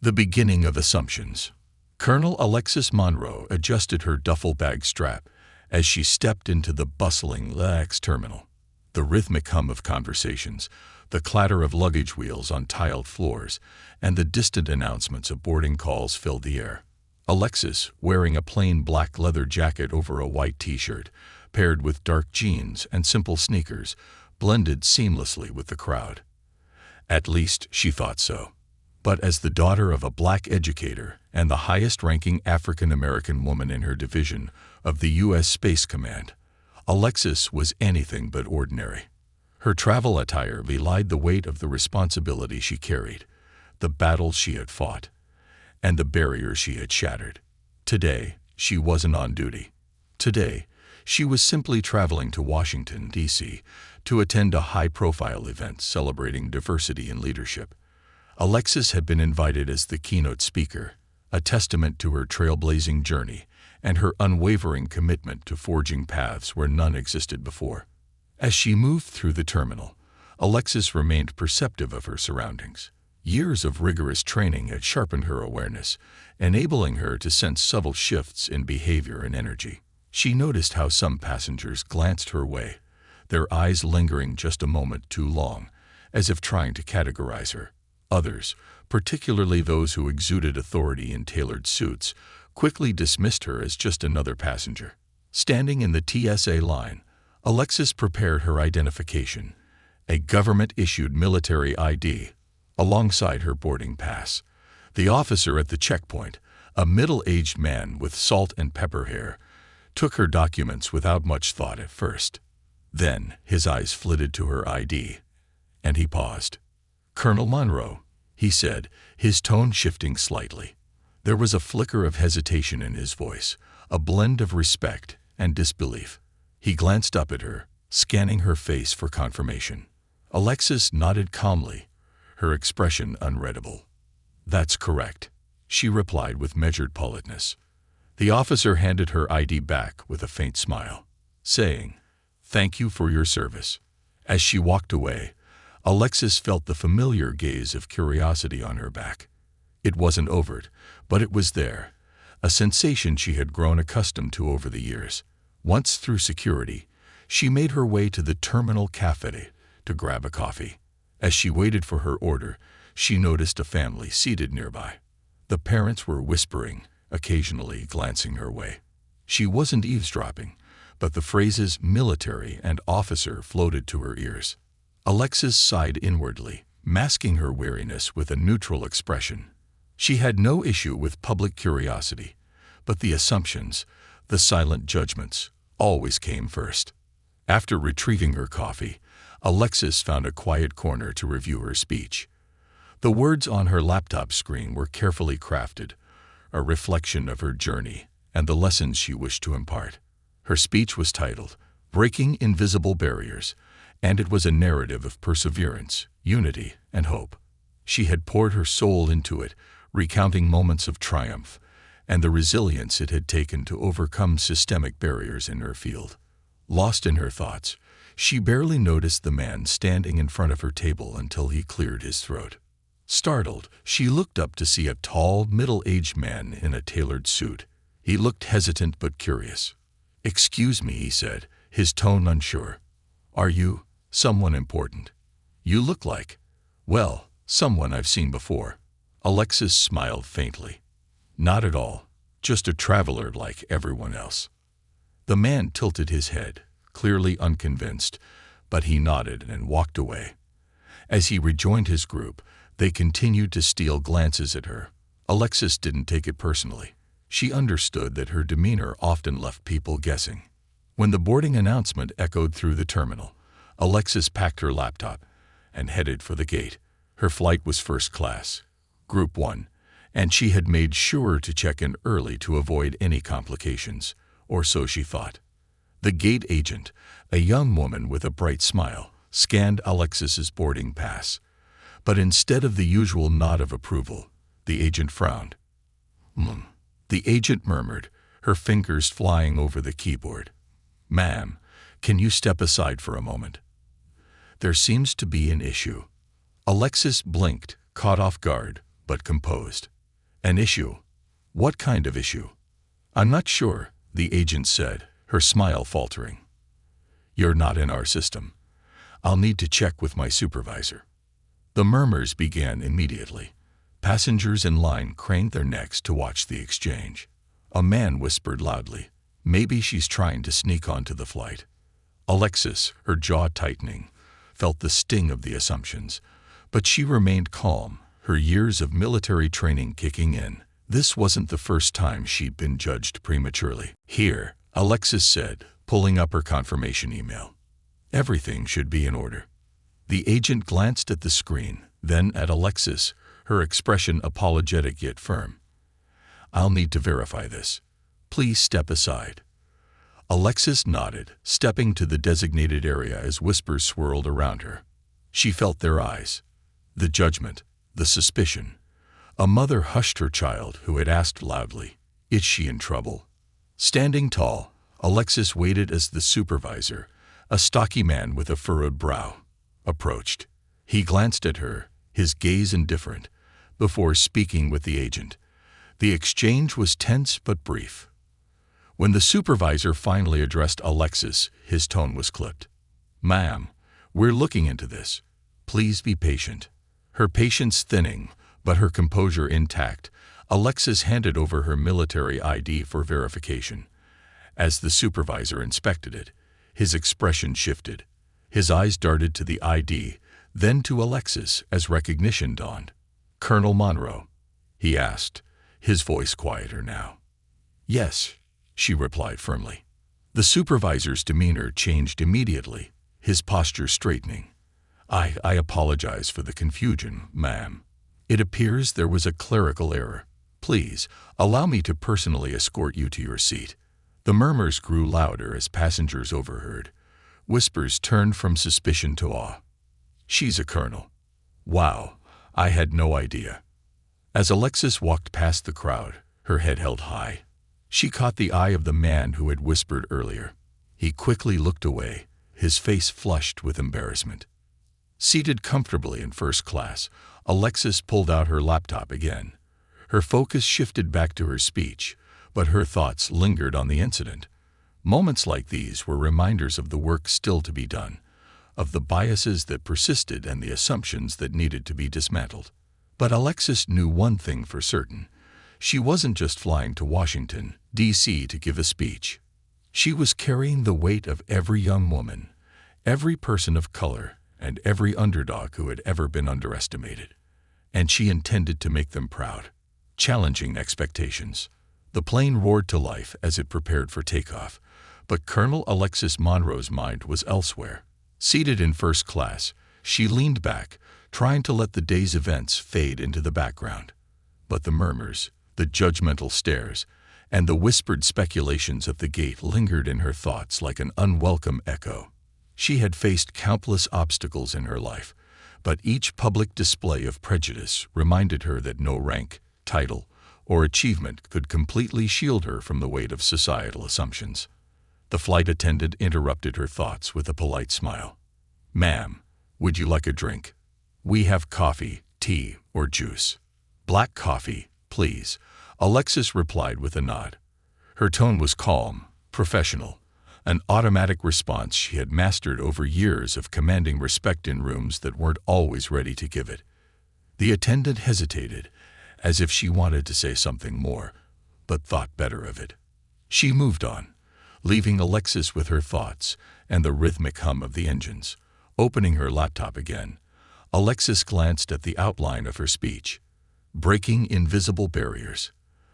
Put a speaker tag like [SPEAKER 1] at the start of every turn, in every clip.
[SPEAKER 1] The beginning of assumptions. Colonel Alexis Monroe adjusted her duffel bag strap as she stepped into the bustling LAX terminal. The rhythmic hum of conversations, the clatter of luggage wheels on tiled floors, and the distant announcements of boarding calls filled the air. Alexis, wearing a plain black leather jacket over a white t-shirt, paired with dark jeans and simple sneakers, blended seamlessly with the crowd. At least she thought so. But as the daughter of a black educator and the highest-ranking African-American woman in her division of the U.S. Space Command, Alexis was anything but ordinary. Her travel attire belied the weight of the responsibility she carried, the battles she had fought, and the barriers she had shattered. Today, she wasn't on duty. Today, she was simply traveling to Washington, D.C., to attend a high-profile event celebrating diversity in leadership. Alexis had been invited as the keynote speaker, a testament to her trailblazing journey and her unwavering commitment to forging paths where none existed before. As she moved through the terminal, Alexis remained perceptive of her surroundings. Years of rigorous training had sharpened her awareness, enabling her to sense subtle shifts in behavior and energy. She noticed how some passengers glanced her way, their eyes lingering just a moment too long, as if trying to categorize her. Others, particularly those who exuded authority in tailored suits, quickly dismissed her as just another passenger. Standing in the TSA line, Alexis prepared her identification, a government-issued military ID, alongside her boarding pass. The officer at the checkpoint, a middle-aged man with salt and pepper hair, took her documents without much thought at first. Then his eyes flitted to her ID, and he paused. "Colonel Monroe," he said, his tone shifting slightly. There was a flicker of hesitation in his voice, a blend of respect and disbelief. He glanced up at her, scanning her face for confirmation. Alexis nodded calmly, her expression unreadable. "That's correct," she replied with measured politeness. The officer handed her ID back with a faint smile, saying, "Thank you for your service." As she walked away, Alexis felt the familiar gaze of curiosity on her back. It wasn't overt, but it was there, a sensation she had grown accustomed to over the years. Once through security, she made her way to the terminal cafe to grab a coffee. As she waited for her order, she noticed a family seated nearby. The parents were whispering, occasionally glancing her way. She wasn't eavesdropping, but the phrases military and officer floated to her ears. Alexis sighed inwardly, masking her weariness with a neutral expression. She had no issue with public curiosity, but the assumptions, the silent judgments, always came first. After retrieving her coffee, Alexis found a quiet corner to review her speech. The words on her laptop screen were carefully crafted, a reflection of her journey and the lessons she wished to impart. Her speech was titled, "Breaking Invisible Barriers," and it was a narrative of perseverance, unity, and hope. She had poured her soul into it, recounting moments of triumph and the resilience it had taken to overcome systemic barriers in her field. Lost in her thoughts, she barely noticed the man standing in front of her table until he cleared his throat. Startled, she looked up to see a tall, middle-aged man in a tailored suit. He looked hesitant but curious. "Excuse me," he said, his tone unsure. "Are you someone important? You look like, well, someone I've seen before." Alexis smiled faintly. "Not at all, just a traveler like everyone else." The man tilted his head, clearly unconvinced, but he nodded and walked away. As he rejoined his group, they continued to steal glances at her. Alexis didn't take it personally. She understood that her demeanor often left people guessing. When the boarding announcement echoed through the terminal, Alexis packed her laptop and headed for the gate. Her flight was first class, Group 1, and she had made sure to check in early to avoid any complications, or so she thought. The gate agent, a young woman with a bright smile, scanned Alexis's boarding pass. But instead of the usual nod of approval, the agent frowned. The agent murmured, her fingers flying over the keyboard. "Ma'am, can you step aside for a moment? There seems to be an issue." Alexis blinked, caught off guard, but composed. An issue? What kind of issue? I'm not sure, the agent said, her smile faltering. You're not in our system. I'll need to check with my supervisor. The murmurs began immediately. Passengers in line craned their necks to watch the exchange. A man whispered loudly, maybe she's trying to sneak onto the flight. Alexis, her jaw tightening, felt the sting of the assumptions, but she remained calm, her years of military training kicking in. This wasn't the first time she'd been judged prematurely. Here, Alexis said, pulling up her confirmation email. Everything should be in order. The agent glanced at the screen, then at Alexis, her expression apologetic yet firm. I'll need to verify this. Please step aside. Alexis nodded, stepping to the designated area as whispers swirled around her. She felt their eyes. The judgment, the suspicion. A mother hushed her child who had asked loudly, is she in trouble? Standing tall, Alexis waited as the supervisor, a stocky man with a furrowed brow, approached. He glanced at her, his gaze indifferent, before speaking with the agent. The exchange was tense but brief. When the supervisor finally addressed Alexis, his tone was clipped. Ma'am, we're looking into this. Please be patient. Her patience thinning, but her composure intact, Alexis handed over her military ID for verification. As the supervisor inspected it, his expression shifted. His eyes darted to the ID, then to Alexis as recognition dawned. Colonel Monroe? He asked, his voice quieter now. Yes, she replied firmly. The supervisor's demeanor changed immediately, his posture straightening. I apologize for the confusion, ma'am. It appears there was a clerical error. Please, allow me to personally escort you to your seat. The murmurs grew louder as passengers overheard. Whispers turned from suspicion to awe. She's a colonel. Wow, I had no idea. As Alexis walked past the crowd, her head held high, she caught the eye of the man who had whispered earlier. He quickly looked away, his face flushed with embarrassment. Seated comfortably in first class, Alexis pulled out her laptop again. Her focus shifted back to her speech, but her thoughts lingered on the incident. Moments like these were reminders of the work still to be done, of the biases that persisted and the assumptions that needed to be dismantled. But Alexis knew one thing for certain. She wasn't just flying to Washington, D.C. to give a speech. She was carrying the weight of every young woman, every person of color, and every underdog who had ever been underestimated. And she intended to make them proud, challenging expectations. The plane roared to life as it prepared for takeoff, but Colonel Alexis Monroe's mind was elsewhere. Seated in first class, she leaned back, trying to let the day's events fade into the background. But the murmurs, the judgmental stares, and the whispered speculations at the gate lingered in her thoughts like an unwelcome echo. She had faced countless obstacles in her life, but each public display of prejudice reminded her that no rank, title, or achievement could completely shield her from the weight of societal assumptions. The flight attendant interrupted her thoughts with a polite smile. Ma'am, would you like a drink? We have coffee, tea, or juice. Black coffee, please, Alexis replied with a nod. Her tone was calm, professional, an automatic response she had mastered over years of commanding respect in rooms that weren't always ready to give it. The attendant hesitated, as if she wanted to say something more, but thought better of it. She moved on, leaving Alexis with her thoughts and the rhythmic hum of the engines. Opening her laptop again, Alexis glanced at the outline of her speech. Breaking Invisible Barriers.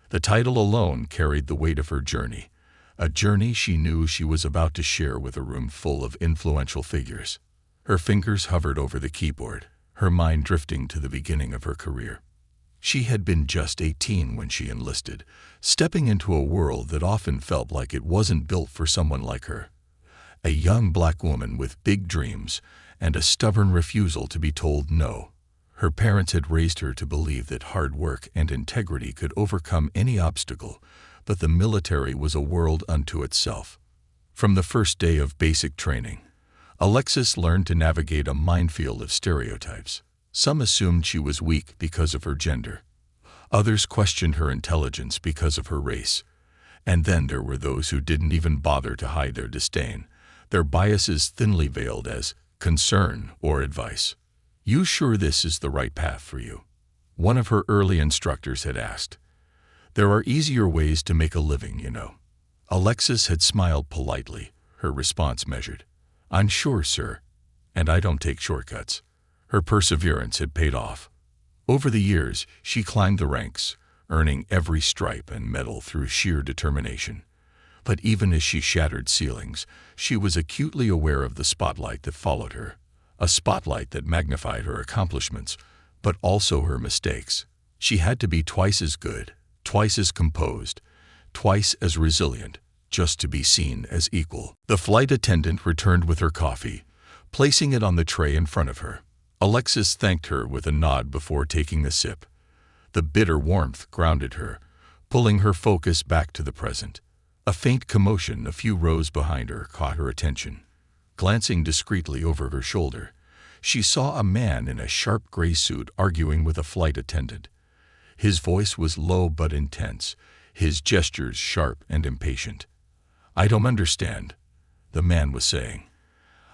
[SPEAKER 1] The title alone carried the weight of her journey, a journey she knew she was about to share with a room full of influential figures. Her fingers hovered over the keyboard, her mind drifting to the beginning of her career. She had been just 18 when she enlisted, stepping into a world that often felt like it wasn't built for someone like her. A young black woman with big dreams and a stubborn refusal to be told no. Her parents had raised her to believe that hard work and integrity could overcome any obstacle, but the military was a world unto itself. From the first day of basic training, Alexis learned to navigate a minefield of stereotypes. Some assumed she was weak because of her gender. Others questioned her intelligence because of her race. And then there were those who didn't even bother to hide their disdain, their biases thinly veiled as concern or advice. "You sure this is the right path for you?" one of her early instructors had asked. "There are easier ways to make a living, you know." Alexis had smiled politely, her response measured. "I'm sure, sir, and I don't take shortcuts." Her perseverance had paid off. Over the years, she climbed the ranks, earning every stripe and medal through sheer determination. But even as she shattered ceilings, she was acutely aware of the spotlight that followed her, a spotlight that magnified her accomplishments, but also her mistakes. She had to be twice as good, twice as composed, twice as resilient, just to be seen as equal. The flight attendant returned with her coffee, placing it on the tray in front of her. Alexis thanked her with a nod before taking a sip. The bitter warmth grounded her, pulling her focus back to the present. A faint commotion a few rows behind her caught her attention. Glancing discreetly over her shoulder, she saw a man in a sharp gray suit arguing with a flight attendant. His voice was low but intense, his gestures sharp and impatient. "I don't understand," the man was saying.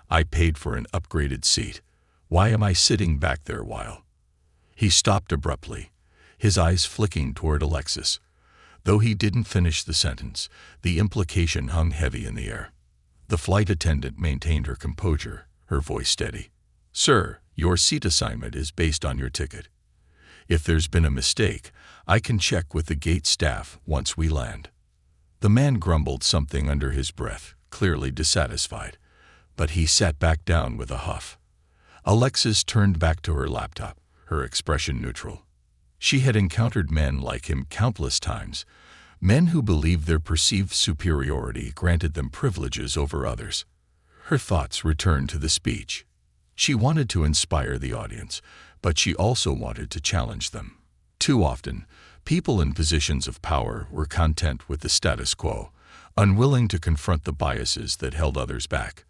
[SPEAKER 1] "I paid for an upgraded seat. Why am I sitting back there while—" He stopped abruptly, his eyes flicking toward Alexis. Though he didn't finish the sentence, the implication hung heavy in the air. The flight attendant maintained her composure, her voice steady. "Sir, your seat assignment is based on your ticket. If there's been a mistake, I can check with the gate staff once we land." The man grumbled something under his breath, clearly dissatisfied, but he sat back down with a huff. Alexis turned back to her laptop, her expression neutral. She had encountered men like him countless times, men who believed their perceived superiority granted them privileges over others. Her thoughts returned to the speech. She wanted to inspire the audience, but she also wanted to challenge them. Too often, people in positions of power were content with the status quo, unwilling to confront the biases that held others back.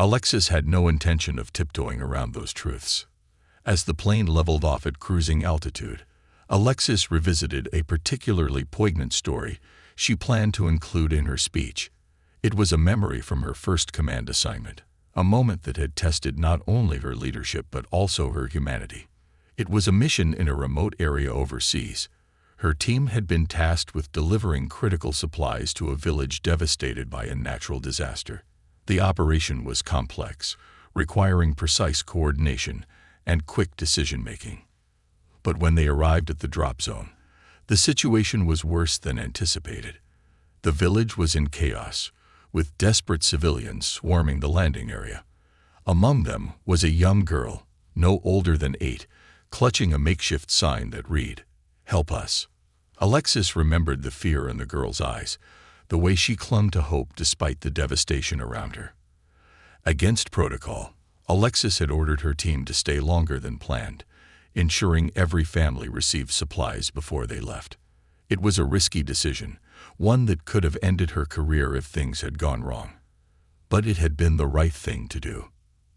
[SPEAKER 1] Alexis had no intention of tiptoeing around those truths. As the plane leveled off at cruising altitude, Alexis revisited a particularly poignant story she planned to include in her speech. It was a memory from her first command assignment, a moment that had tested not only her leadership but also her humanity. It was a mission in a remote area overseas. Her team had been tasked with delivering critical supplies to a village devastated by a natural disaster. The operation was complex, requiring precise coordination and quick decision-making. But when they arrived at the drop zone, the situation was worse than anticipated. The village was in chaos, with desperate civilians swarming the landing area. Among them was a young girl, no older than 8, clutching a makeshift sign that read, "Help us." Alexis remembered the fear in the girl's eyes, the way she clung to hope despite the devastation around her. Against protocol, Alexis had ordered her team to stay longer than planned, ensuring every family received supplies before they left. It was a risky decision, one that could have ended her career if things had gone wrong. But it had been the right thing to do.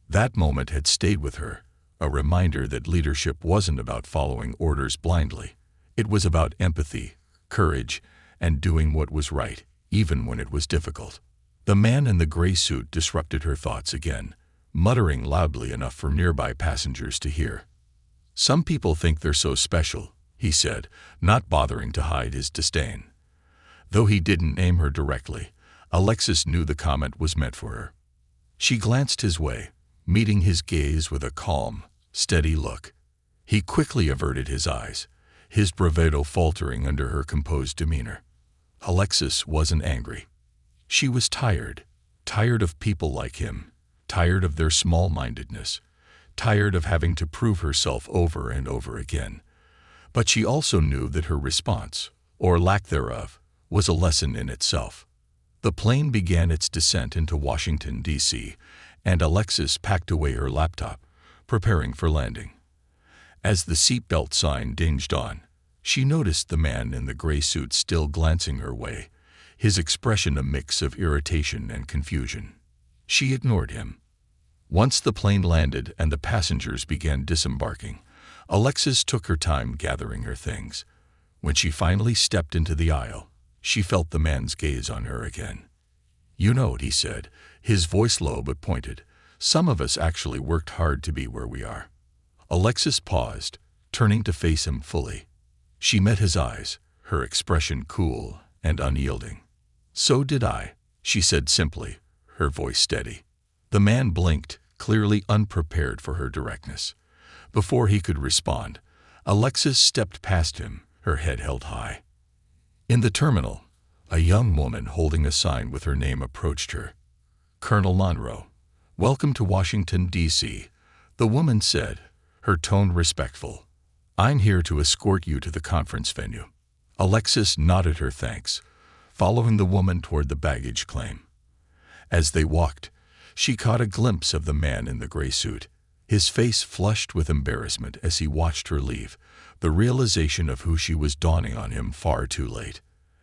[SPEAKER 1] That moment had stayed with her, a reminder that leadership wasn't about following orders blindly. It was about empathy, courage, and doing what was right, even when it was difficult. The man in the gray suit disrupted her thoughts again, muttering loudly enough for nearby passengers to hear. "Some people think they're so special," he said, not bothering to hide his disdain. Though he didn't name her directly, Alexis knew the comment was meant for her. She glanced his way, meeting his gaze with a calm, steady look. He quickly averted his eyes, his bravado faltering under her composed demeanor. Alexis wasn't angry. She was tired of people like him, tired of their small-mindedness, tired of having to prove herself over and over again. But she also knew that her response, or lack thereof, was a lesson in itself. The plane began its descent into Washington, D.C., and Alexis packed away her laptop, preparing for landing. As the seatbelt sign dinged on, she noticed the man in the gray suit still glancing her way, his expression a mix of irritation and confusion. She ignored him. Once the plane landed and the passengers began disembarking, Alexis took her time gathering her things. When she finally stepped into the aisle, she felt the man's gaze on her again. "You know," he said, his voice low but pointed, "some of us actually worked hard to be where we are." Alexis paused, turning to face him fully. She met his eyes, her expression cool and unyielding. "So did I," she said simply, her voice steady. The man blinked, clearly unprepared for her directness. Before he could respond, Alexis stepped past him, her head held high. In the terminal, a young woman holding a sign with her name approached her. "Colonel Monroe, welcome to Washington, D.C., the woman said, her tone respectful. "I'm here to escort you to the conference venue." Alexis nodded her thanks, following the woman toward the baggage claim. As they walked, she caught a glimpse of the man in the gray suit. His face flushed with embarrassment as he watched her leave, the realization of who she was dawning on him far too late.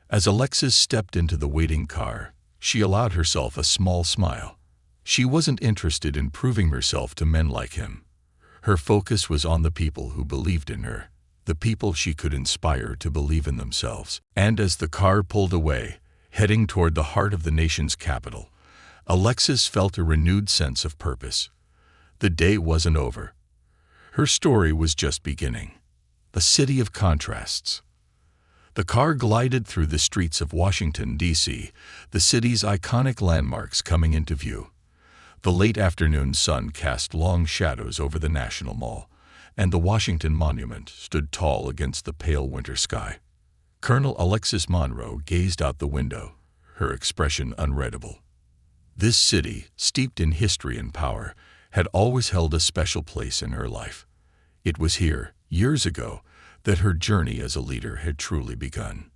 [SPEAKER 1] As Alexis stepped into the waiting car, she allowed herself a small smile. She wasn't interested in proving herself to men like him. Her focus was on the people who believed in her, the people she could inspire to believe in themselves. And as the car pulled away, heading toward the heart of the nation's capital, Alexis felt a renewed sense of purpose. The day wasn't over. Her story was just beginning. A city of contrasts. The car glided through the streets of Washington, D.C., the city's iconic landmarks coming into view. The late afternoon sun cast long shadows over the National Mall, and the Washington Monument stood tall against the pale winter sky. Colonel Alexis Monroe gazed out the window, her expression unreadable. This city, steeped in history and power, had always held a special place in her life. It was here, years ago, that her journey as a leader had truly begun.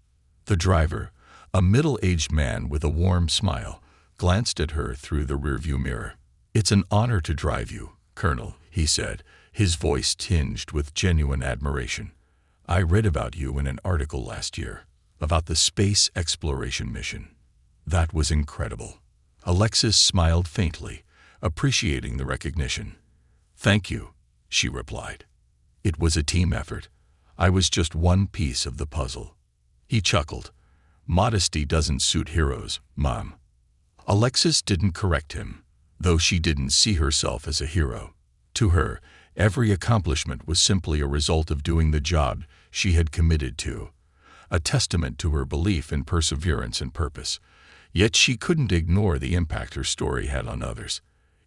[SPEAKER 1] The driver, a middle-aged man with a warm smile, glanced at her through the rearview mirror. "It's an honor to drive you, Colonel," he said, his voice tinged with genuine admiration. "I read about you in an article last year, about the space exploration mission. That was incredible." Alexis smiled faintly, appreciating the recognition. "Thank you," she replied. "It was a team effort. I was just one piece of the puzzle." He chuckled. "Modesty doesn't suit heroes, Mom." Alexis didn't correct him, though she didn't see herself as a hero. To her, every accomplishment was simply a result of doing the job she had committed to, a testament to her belief in perseverance and purpose. Yet she couldn't ignore the impact her story had on others.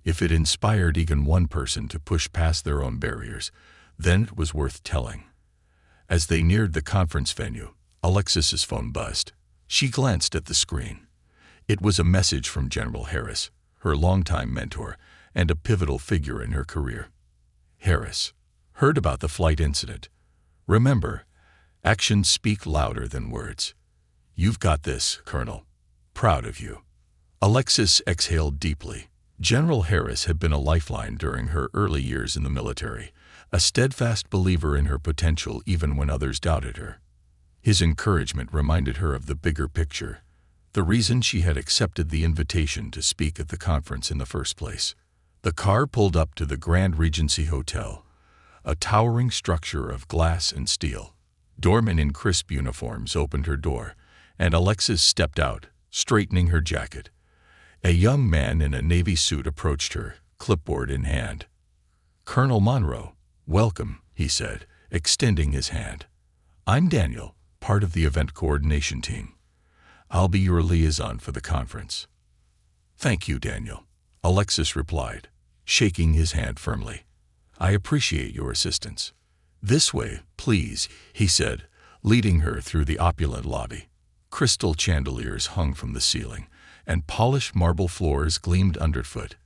[SPEAKER 1] If it inspired even one person to push past their own barriers, then it was worth telling. As they neared the conference venue, Alexis's phone buzzed. She glanced at the screen. It was a message from General Harris, her longtime mentor and a pivotal figure in her career. Harris: "Heard about the flight incident. Remember, actions speak louder than words. You've got this, Colonel. Proud of you." Alexis exhaled deeply. General Harris had been a lifeline during her early years in the military, a steadfast believer in her potential even when others doubted her. His encouragement reminded her of the bigger picture, the reason she had accepted the invitation to speak at the conference in the first place. The car pulled up to the Grand Regency Hotel, a towering structure of glass and steel. Doormen in crisp uniforms opened her door, and Alexis stepped out, straightening her jacket. A young man in a navy suit approached her, clipboard in hand. "Colonel Monroe, welcome," he said, extending his hand. "I'm Daniel, part of the event coordination team. I'll be your liaison for the conference." "Thank you, Daniel," Alexis replied, shaking his hand firmly. "I appreciate your assistance." "This way, please," he said, leading her through the opulent lobby. Crystal chandeliers hung from the ceiling, and polished marble floors gleamed underfoot.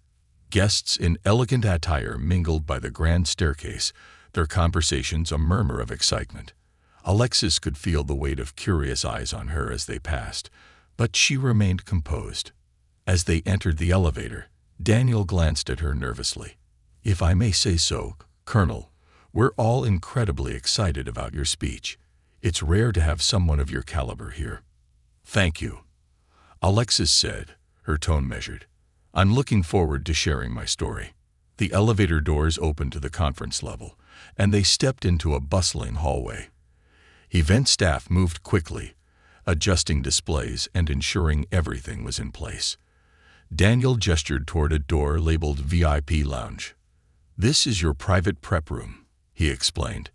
[SPEAKER 1] Guests in elegant attire mingled by the grand staircase, their conversations a murmur of excitement. Alexis could feel the weight of curious eyes on her as they passed, but she remained composed. As they entered the elevator, Daniel glanced at her nervously. "If I may say so, Colonel, we're all incredibly excited about your speech. It's rare to have someone of your caliber here." "Thank you," Alexis said, her tone measured. "I'm looking forward to sharing my story." The elevator doors opened to the conference level, and they stepped into a bustling hallway. Event staff moved quickly, adjusting displays and ensuring everything was in place. Daniel gestured toward a door labeled VIP Lounge. "This is your private prep room," he explained.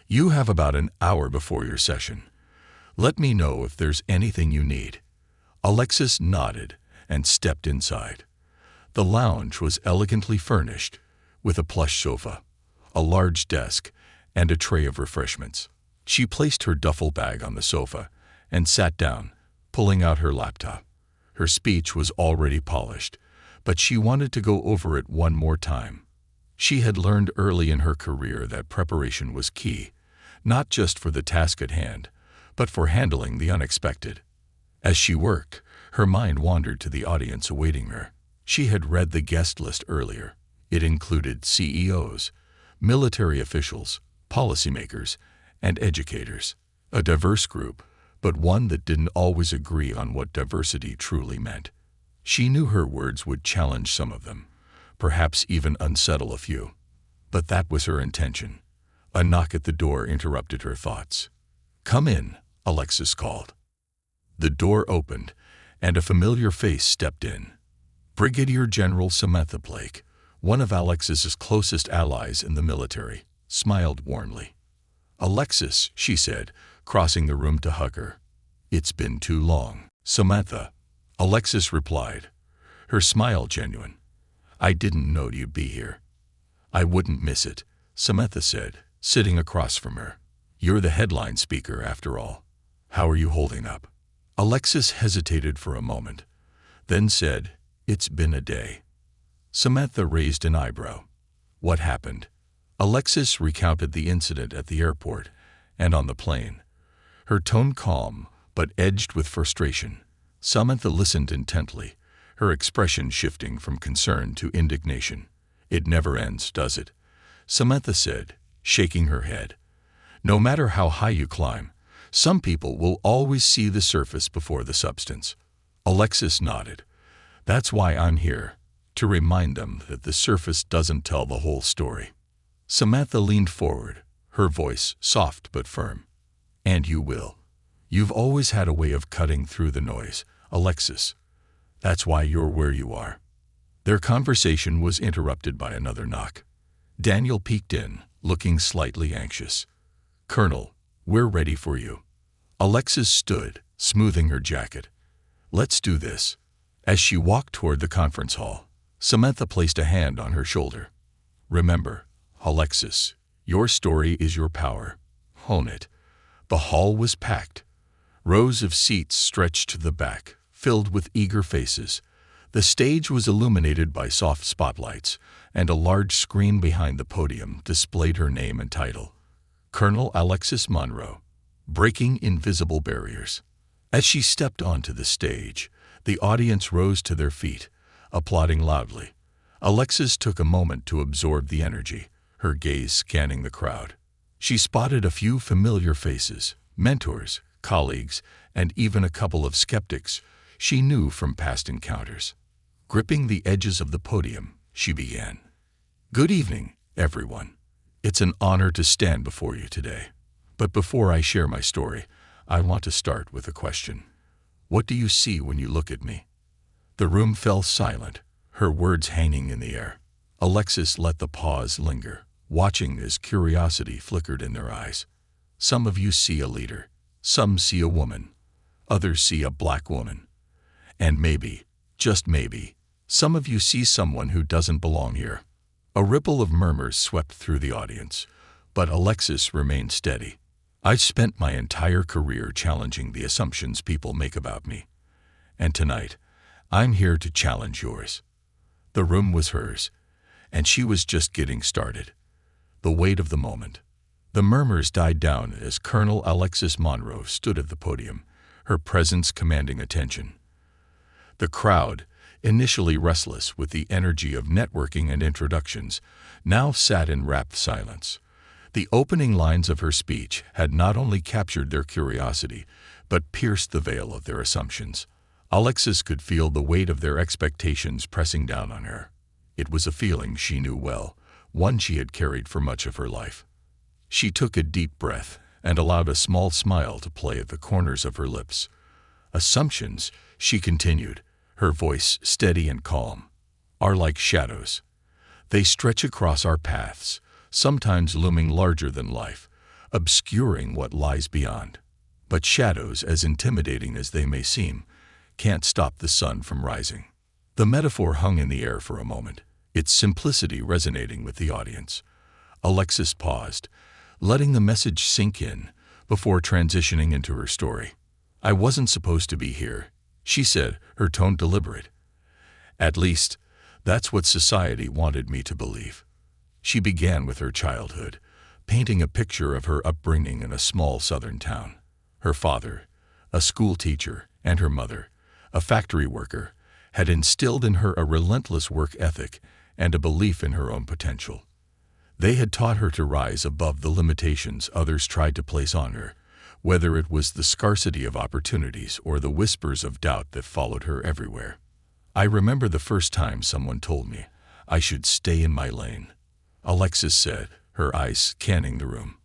[SPEAKER 1] "You have about an hour before your session. Let me know if there's anything you need." Alexis nodded and stepped inside. The lounge was elegantly furnished, with a plush sofa, a large desk, and a tray of refreshments. She placed her duffel bag on the sofa and sat down, pulling out her laptop. Her speech was already polished, but she wanted to go over it one more time. She had learned early in her career that preparation was key, not just for the task at hand, but for handling the unexpected. As she worked, her mind wandered to the audience awaiting her. She had read the guest list earlier. It included CEOs, military officials, policymakers, and educators. A diverse group, but one that didn't always agree on what diversity truly meant. She knew her words would challenge some of them, perhaps even unsettle a few. But that was her intention. A knock at the door interrupted her thoughts. "Come in," Alexis called. The door opened, and a familiar face stepped in. Brigadier General Samantha Blake, one of Alexis's closest allies in the military, smiled warmly. "Alexis," she said, crossing the room to hug her. "It's been too long." "Samantha," Alexis replied, her smile genuine. "I didn't know you'd be here." "I wouldn't miss it," Samantha said, sitting across from her. "You're the headline speaker, after all. How are you holding up?" Alexis hesitated for a moment, then said, "It's been a day." Samantha raised an eyebrow. "What happened?" Alexis recounted the incident at the airport and on the plane, her tone calm but edged with frustration. Samantha listened intently, her expression shifting from concern to indignation. "It never ends, does it?" Samantha said, shaking her head. "No matter how high you climb, some people will always see the surface before the substance." Alexis nodded. "That's why I'm here, to remind them that the surface doesn't tell the whole story." Samantha leaned forward, her voice soft but firm. "And you will. You've always had a way of cutting through the noise, Alexis. That's why you're where you are." Their conversation was interrupted by another knock. Daniel peeked in, looking slightly anxious. "Colonel, we're ready for you." Alexis stood, smoothing her jacket. "Let's do this." As she walked toward the conference hall, Samantha placed a hand on her shoulder. "Remember, Alexis, your story is your power. Own it." The hall was packed. Rows of seats stretched to the back, filled with eager faces. The stage was illuminated by soft spotlights, and a large screen behind the podium displayed her name and title. Colonel Alexis Monroe, Breaking Invisible Barriers. As she stepped onto the stage, the audience rose to their feet, applauding loudly. Alexis took a moment to absorb the energy, her gaze scanning the crowd. She spotted a few familiar faces, mentors, colleagues, and even a couple of skeptics she knew from past encounters. Gripping the edges of the podium, she began. "Good evening, everyone. It's an honor to stand before you today. But before I share my story, I want to start with a question. What do you see when you look at me?" The room fell silent, her words hanging in the air. Alexis let the pause linger, watching as curiosity flickered in their eyes. "Some of you see a leader. Some see a woman. Others see a black woman. And maybe, just maybe, some of you see someone who doesn't belong here." A ripple of murmurs swept through the audience, but Alexis remained steady. "I've spent my entire career challenging the assumptions people make about me. And tonight, I'm here to challenge yours." The room was hers, and she was just getting started. The weight of the moment. The murmurs died down as Colonel Alexis Monroe stood at the podium, her presence commanding attention. The crowd, initially restless with the energy of networking and introductions, now sat in rapt silence. The opening lines of her speech had not only captured their curiosity, but pierced the veil of their assumptions. Alexis could feel the weight of their expectations pressing down on her. It was a feeling she knew well, one she had carried for much of her life. She took a deep breath, and allowed a small smile to play at the corners of her lips. Assumptions, she continued, her voice steady and calm, are like shadows. They stretch across our paths, sometimes looming larger than life, obscuring what lies beyond. But shadows, as intimidating as they may seem, can't stop the sun from rising. The metaphor hung in the air for a moment, its simplicity resonating with the audience. Alexis paused, letting the message sink in before transitioning into her story. "I wasn't supposed to be here," she said, her tone deliberate. "At least, that's what society wanted me to believe." She began with her childhood, painting a picture of her upbringing in a small southern town. Her father, a school teacher, and her mother, a factory worker, had instilled in her a relentless work ethic and a belief in her own potential. They had taught her to rise above the limitations others tried to place on her, whether it was the scarcity of opportunities or the whispers of doubt that followed her everywhere. "I remember the first time someone told me I should stay in my lane," Alexis said, her eyes scanning the room.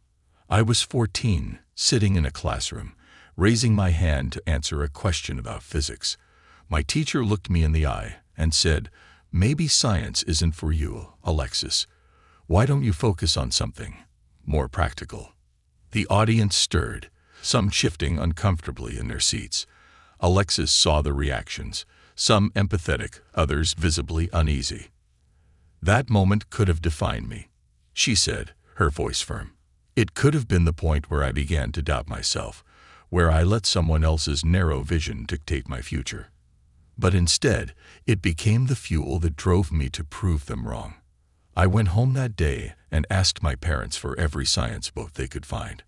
[SPEAKER 1] "I was 14, sitting in a classroom, raising my hand to answer a question about physics. My teacher looked me in the eye and said, 'Maybe science isn't for you, Alexis. Why don't you focus on something more practical?'" The audience stirred, some shifting uncomfortably in their seats. Alexis saw the reactions, some empathetic, others visibly uneasy. "That moment could have defined me," she said, her voice firm. "It could have been the point where I began to doubt myself, where I let someone else's narrow vision dictate my future. But instead, it became the fuel that drove me to prove them wrong. I went home that day and asked my parents for every science book they could find.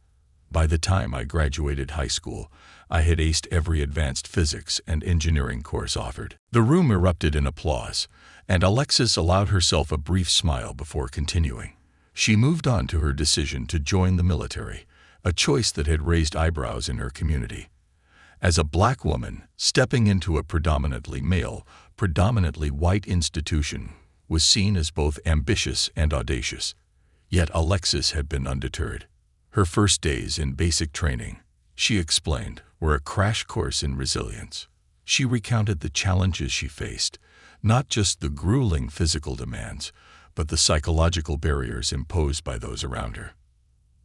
[SPEAKER 1] By the time I graduated high school, I had aced every advanced physics and engineering course offered." The room erupted in applause, and Alexis allowed herself a brief smile before continuing. She moved on to her decision to join the military, a choice that had raised eyebrows in her community. As a black woman, stepping into a predominantly male, predominantly white institution was seen as both ambitious and audacious. Yet Alexis had been undeterred. Her first days in basic training, she explained, were a crash course in resilience. She recounted the challenges she faced, not just the grueling physical demands, but the psychological barriers imposed by those around her.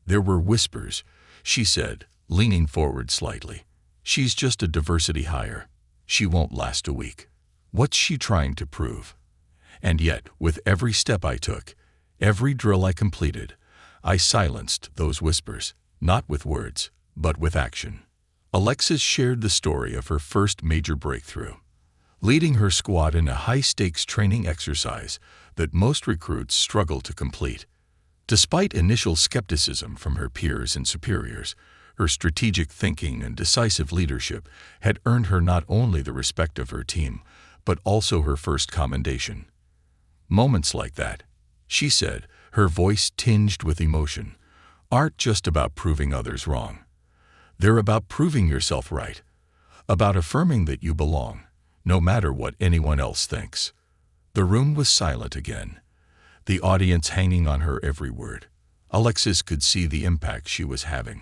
[SPEAKER 1] "There were whispers," she said, leaning forward slightly. "She's just a diversity hire. She won't last a week. What's she trying to prove?" And yet, with every step I took, every drill I completed, I silenced those whispers, not with words, but with action. Alexis shared the story of her first major breakthrough, leading her squad in a high-stakes training exercise that most recruits struggle to complete. Despite initial skepticism from her peers and superiors, her strategic thinking and decisive leadership had earned her not only the respect of her team, but also her first commendation. "Moments like that," she said, her voice tinged with emotion, "aren't just about proving others wrong. They're about proving yourself right, about affirming that you belong, no matter what anyone else thinks." The room was silent again, the audience hanging on her every word. Alexis could see the impact she was having.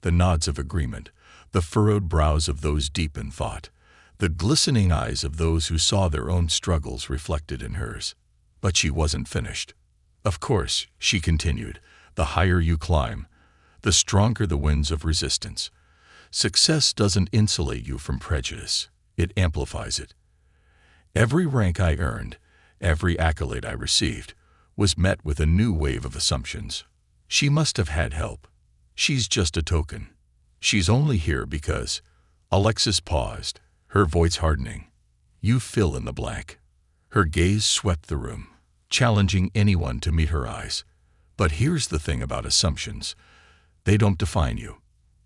[SPEAKER 1] The nods of agreement, the furrowed brows of those deep in thought, the glistening eyes of those who saw their own struggles reflected in hers. But she wasn't finished. "Of course," she continued, "the higher you climb, the stronger the winds of resistance. Success doesn't insulate you from prejudice, it amplifies it. Every rank I earned, every accolade I received, was met with a new wave of assumptions. She must have had help. She's just a token. She's only here because—" Alexis paused, her voice hardening. "You fill in the blank." Her gaze swept the room, challenging anyone to meet her eyes. "But here's the thing about assumptions. They don't define you.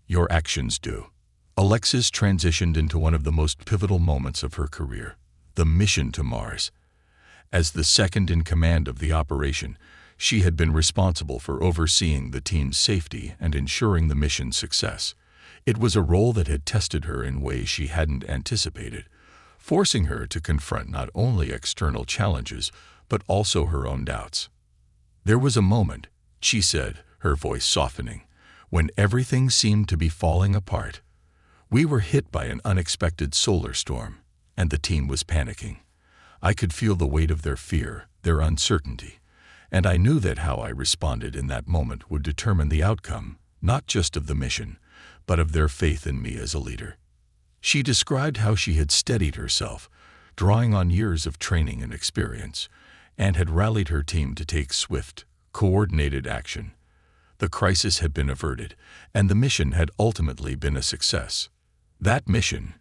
[SPEAKER 1] Your actions do." Alexis transitioned into one of the most pivotal moments of her career, the mission to Mars. As the second in command of the operation, she had been responsible for overseeing the team's safety and ensuring the mission's success. It was a role that had tested her in ways she hadn't anticipated, forcing her to confront not only external challenges, but also her own doubts. "There was a moment," she said, her voice softening, When everything seemed to be falling apart, we were hit by an unexpected solar storm, and the team was panicking. I could feel the weight of their fear, their uncertainty, and I knew that how I responded in that moment would determine the outcome, not just of the mission, but of their faith in me as a leader. She described how she had steadied herself, drawing on years of training and experience, and had rallied her team to take swift, coordinated action. The crisis had been averted, and the mission had ultimately been a success. That mission,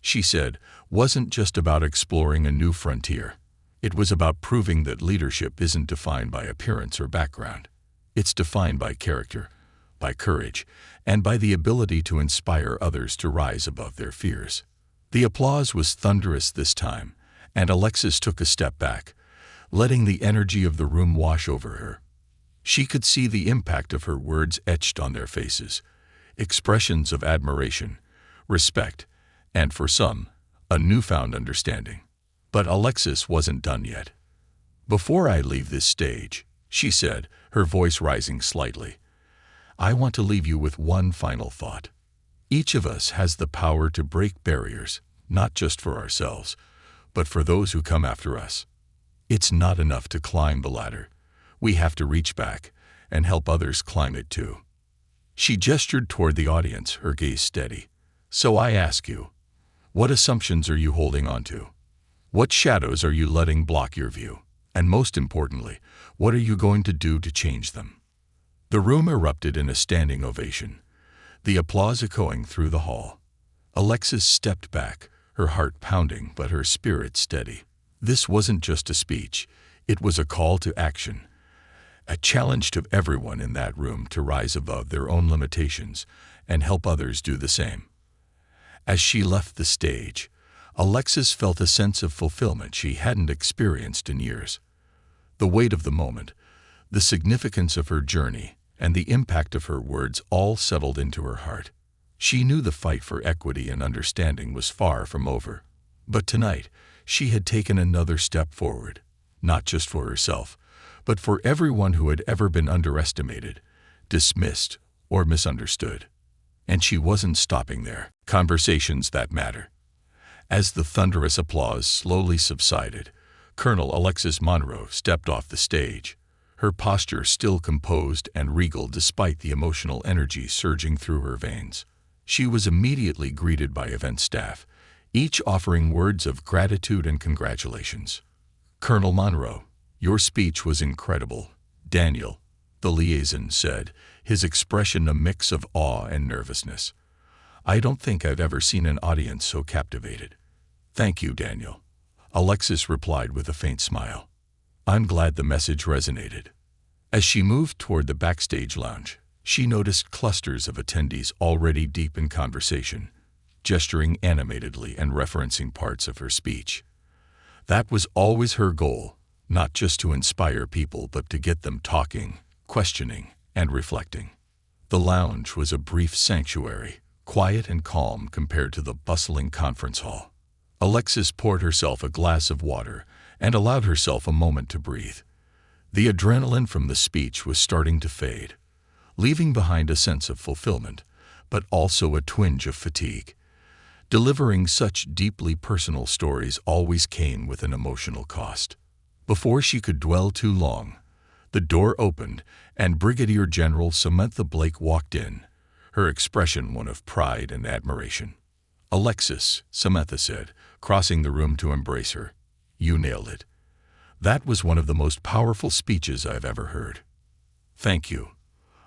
[SPEAKER 1] she said, wasn't just about exploring a new frontier. It was about proving that leadership isn't defined by appearance or background. It's defined by character, by courage, and by the ability to inspire others to rise above their fears. The applause was thunderous this time, and Alexis took a step back, letting the energy of the room wash over her. She could see the impact of her words etched on their faces, expressions of admiration, respect, and for some, a newfound understanding. But Alexis wasn't done yet. "Before I leave this stage," she said, her voice rising slightly, "I want to leave you with one final thought. Each of us has the power to break barriers, not just for ourselves, but for those who come after us. It's not enough to climb the ladder. We have to reach back and help others climb it too." She gestured toward the audience, her gaze steady. "So I ask you, what assumptions are you holding on to? What shadows are you letting block your view? And most importantly, what are you going to do to change them?" The room erupted in a standing ovation, the applause echoing through the hall. Alexis stepped back, her heart pounding but her spirit steady. This wasn't just a speech, it was a call to action, a challenge to everyone in that room to rise above their own limitations and help others do the same. As she left the stage, Alexis felt a sense of fulfillment she hadn't experienced in years. The weight of the moment, the significance of her journey, and the impact of her words all settled into her heart. She knew the fight for equity and understanding was far from over. But tonight, she had taken another step forward, not just for herself, but for everyone who had ever been underestimated, dismissed, or misunderstood. And she wasn't stopping there. Conversations that matter. As the thunderous applause slowly subsided, Colonel Alexis Monroe stepped off the stage, her posture still composed and regal despite the emotional energy surging through her veins. She was immediately greeted by event staff, each offering words of gratitude and congratulations. "Colonel Monroe, your speech was incredible," Daniel, the liaison, said, his expression a mix of awe and nervousness. "I don't think I've ever seen an audience so captivated." "Thank you, Daniel," Alexis replied with a faint smile. "I'm glad the message resonated." As she moved toward the backstage lounge, she noticed clusters of attendees already deep in conversation, gesturing animatedly and referencing parts of her speech. That was always her goal, not just to inspire people but to get them talking, questioning, and reflecting. The lounge was a brief sanctuary, quiet and calm compared to the bustling conference hall. Alexis poured herself a glass of water and allowed herself a moment to breathe. The adrenaline from the speech was starting to fade, leaving behind a sense of fulfillment, but also a twinge of fatigue. Delivering such deeply personal stories always came with an emotional cost. Before she could dwell too long, the door opened and Brigadier General Samantha Blake walked in, her expression one of pride and admiration. "Alexis," Samantha said, crossing the room to embrace her, "you nailed it. That was one of the most powerful speeches I've ever heard." "Thank you,"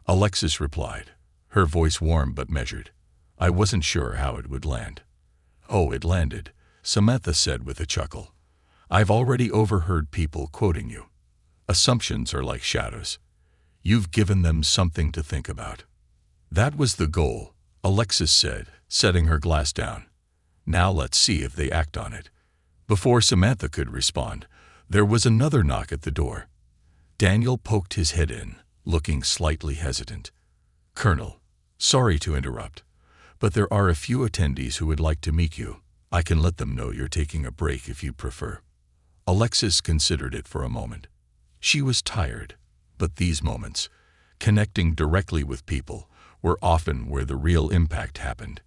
[SPEAKER 1] Alexis replied, her voice warm but measured. "I wasn't sure how it would land." "Oh, it landed," Samantha said with a chuckle. "I've already overheard people quoting you. Assumptions are like shadows. You've given them something to think about." "That was the goal," Alexis said, setting her glass down. "Now let's see if they act on it." Before Samantha could respond, there was another knock at the door. Daniel poked his head in, looking slightly hesitant. "Colonel, sorry to interrupt, but there are a few attendees who would like to meet you. I can let them know you're taking a break if you prefer." Alexis considered it for a moment. She was tired, but these moments, connecting directly with people, were often where the real impact happened.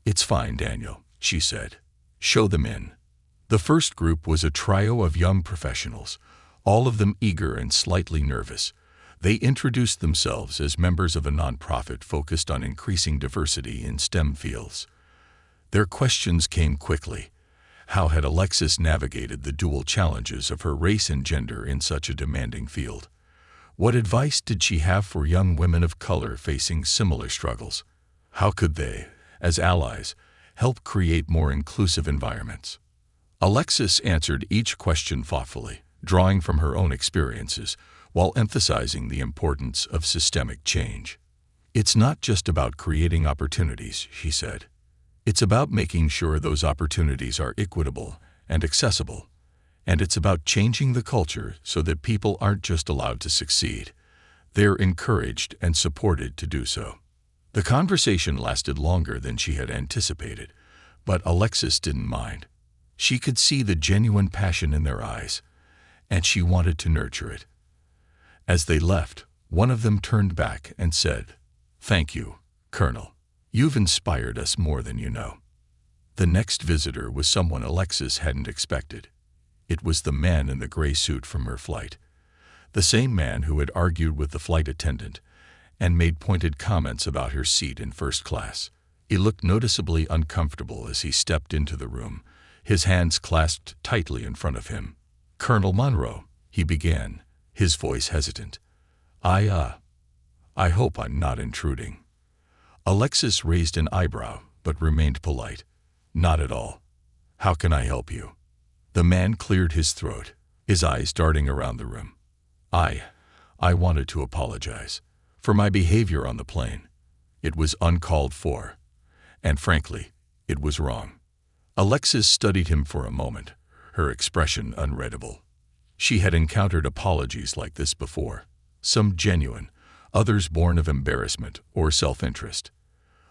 [SPEAKER 1] "It's fine, Daniel," she said. "Show them in." The first group was a trio of young professionals, all of them eager and slightly nervous. They introduced themselves as members of a nonprofit focused on increasing diversity in STEM fields. Their questions came quickly. How had Alexis navigated the dual challenges of her race and gender in such a demanding field? What advice did she have for young women of color facing similar struggles? How could they, as allies, help create more inclusive environments? Alexis answered each question thoughtfully, drawing from her own experiences, while emphasizing the importance of systemic change. "It's not just about creating opportunities," she said. "It's about making sure those opportunities are equitable and accessible. And it's about changing the culture so that people aren't just allowed to succeed. They're encouraged and supported to do so." The conversation lasted longer than she had anticipated, but Alexis didn't mind. She could see the genuine passion in their eyes, and she wanted to nurture it. As they left, one of them turned back and said, "Thank you, Colonel. You've inspired us more than you know." The next visitor was someone Alexis hadn't expected. It was the man in the gray suit from her flight. The same man who had argued with the flight attendant and made pointed comments about her seat in first class. He looked noticeably uncomfortable as he stepped into the room, his hands clasped tightly in front of him. "Colonel Monroe," he began, his voice hesitant. I hope I'm not intruding." Alexis raised an eyebrow, but remained polite. "Not at all. How can I help you?" The man cleared his throat, his eyes darting around the room. I wanted to apologize for my behavior on the plane. It was uncalled for, and frankly, it was wrong." Alexis studied him for a moment, her expression unreadable. She had encountered apologies like this before, some genuine, others born of embarrassment or self-interest.